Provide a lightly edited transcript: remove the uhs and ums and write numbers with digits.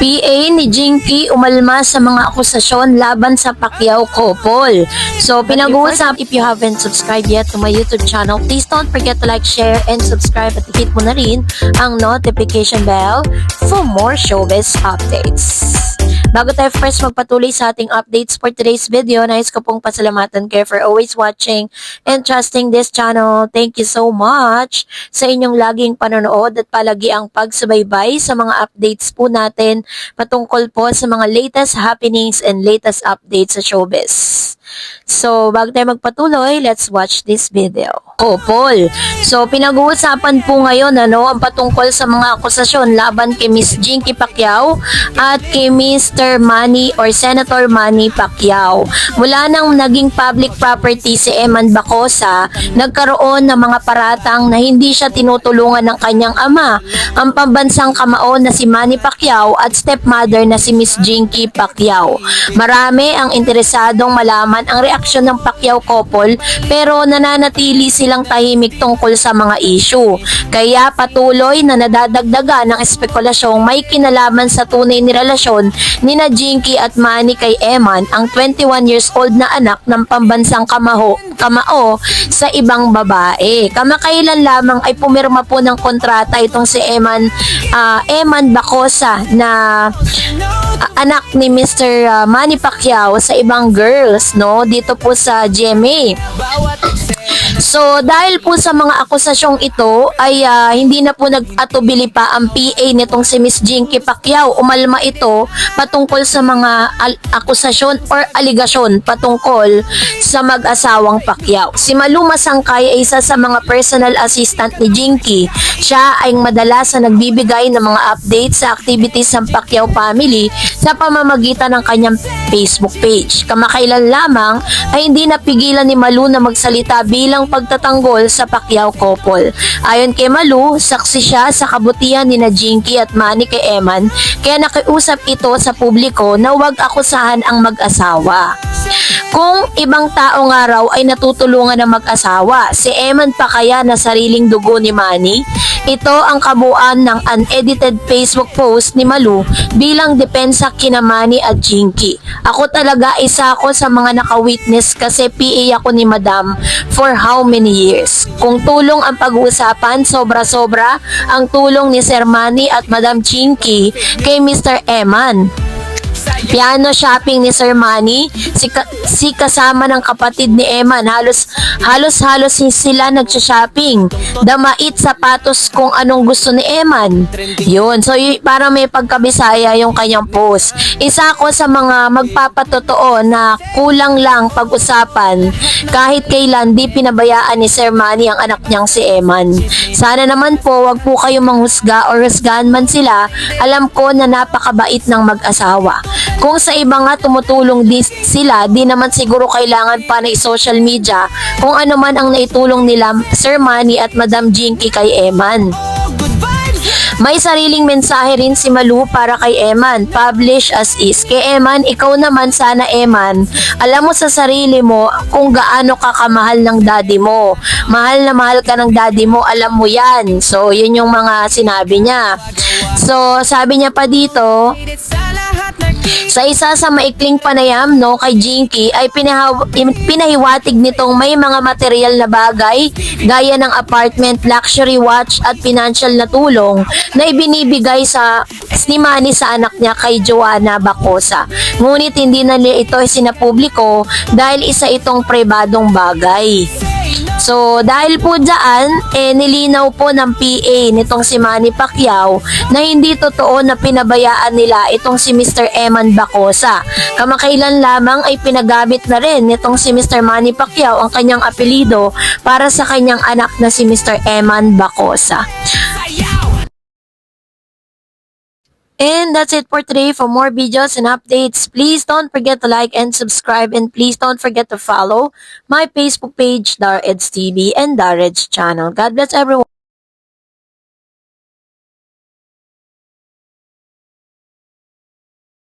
PA ni Jinky umalma sa mga akusasyon laban sa Pacquiao couple. So, pinag-uusap, if you haven't subscribed yet to my YouTube channel, please don't forget to like, share, and subscribe at hit mo na rin ang notification bell for more showbiz updates. Bago tayo first magpatuloy sa ating updates for today's video, nais ko pong pasalamatan kayo for always watching and trusting this channel. Thank you so much sa inyong laging panonood at palagi ang pagsubaybay sa mga updates po natin patungkol po sa mga latest happenings and latest updates sa showbiz. So, bago tayo magpatuloy, let's watch this video. Couple. So, pinag-uusapan po ngayon ang patungkol sa mga akusasyon laban kay Miss Jinky Pacquiao at kay Mr. Manny or Senator Manny Pacquiao. Mula nang naging public property si Eman Bacosa, nagkaroon ng mga paratang na hindi siya tinutulungan ng kanyang ama, ang pambansang kamao na si Manny Pacquiao at stepmother na si Miss Jinky Pacquiao. Marami ang interesadong malaman ang reaksyon ng Pacquiao couple pero nananatili silang tahimik tungkol sa mga issue. Kaya patuloy na nadadagdagan ng espekulasyong may kinalaman sa tunay ni relasyon ni na Jinky at Manny kay Eman, ang 21 years old na anak ng pambansang kamao sa ibang babae. Kamakailan lamang ay pumirma po ng kontrata itong si Eman Bacosa na anak ni Mr. Manny Pacquiao sa ibang girls, dito po sa GMA. So, dahil po sa mga akusasyong ito ay hindi na po nag-atubili pa ang PA nitong si Miss Jinky Pacquiao. Umalma ito patungkol sa mga akusasyon or aligasyon patungkol sa mag-asawang Pacquiao. Si Malu Masangkay ay isa sa mga personal assistant ni Jinky. Siya ay madalas na nagbibigay ng mga updates sa activities ng Pacquiao family sa pamamagitan ng kanyang Facebook page. Kamakailan lamang ay hindi napigilan ni Malu na magsalita bilang pagtatanggol sa Pacquiao couple. Ayon kay Malu, saksi siya sa kabutihan ni na Jinky at Manny kay Eman, kaya nakiusap ito sa publiko na huwag akusahan ang mag-asawa. Kung ibang tao nga raw ay natutulungan ng mag-asawa, si Eman pa kaya na sariling dugo ni Manny? Ito ang kabuuan ng unedited Facebook post ni Malu bilang depensa kina Manny at Jinky. Ako talaga isa ako sa mga naka-witness kasi PA ako ni Madam for how many years. Kung tulong ang pag-uusapan, sobra-sobra ang tulong ni Sir Manny at Madam Jinky kay Mr. Eman. Piano shopping ni Sir Manny, si kasama ng kapatid ni Eman, halos sila nagsha-shopping. Damit, sapatos, kung anong gusto ni Eman. Yun, so para may pagkabisaya yung kanyang post. Isa ako sa mga magpapatotoo na kulang lang pag-usapan kahit kailan di pinabayaan ni Sir Manny ang anak niyang si Eman. Sana naman po wag po kayong manghusga o husgahan man sila. Alam ko na napakabait ng mag-asawa. Kung sa iba nga tumutulong sila, di naman siguro kailangan pa na social media kung ano man ang naitulong nila Sir Manny at Madam Jinky kay Eman. May sariling mensahe rin si Malu para kay Eman, publish as is. Kay Eman, ikaw naman sana Eman, alam mo sa sarili mo kung gaano ka kamahal ng daddy mo. Mahal na mahal ka ng daddy mo, alam mo yan. So, yun yung mga sinabi niya. So, sabi niya pa dito, sa isa sa maikling panayam kay Jinky ay pinahiwatig nitong may mga material na bagay gaya ng apartment, luxury watch at financial na tulong na ibinibigay ni Manny sa anak niya kay Joanna Bacosa. Ngunit hindi na ito sinapubliko dahil isa itong pribadong bagay. So, dahil po dyan, nilinaw po ng PA nitong si Manny Pacquiao na hindi totoo na pinabayaan nila itong si Mr. Eman Bacosa. Kamakailan lamang ay pinagamit na rin nitong si Mr. Manny Pacquiao ang kanyang apelido para sa kanyang anak na si Mr. Eman Bacosa. And that's it for today. For more videos and updates, please don't forget to like and subscribe, and please don't forget to follow my Facebook page, Dar Eds TV and Dar Eds channel. God bless everyone.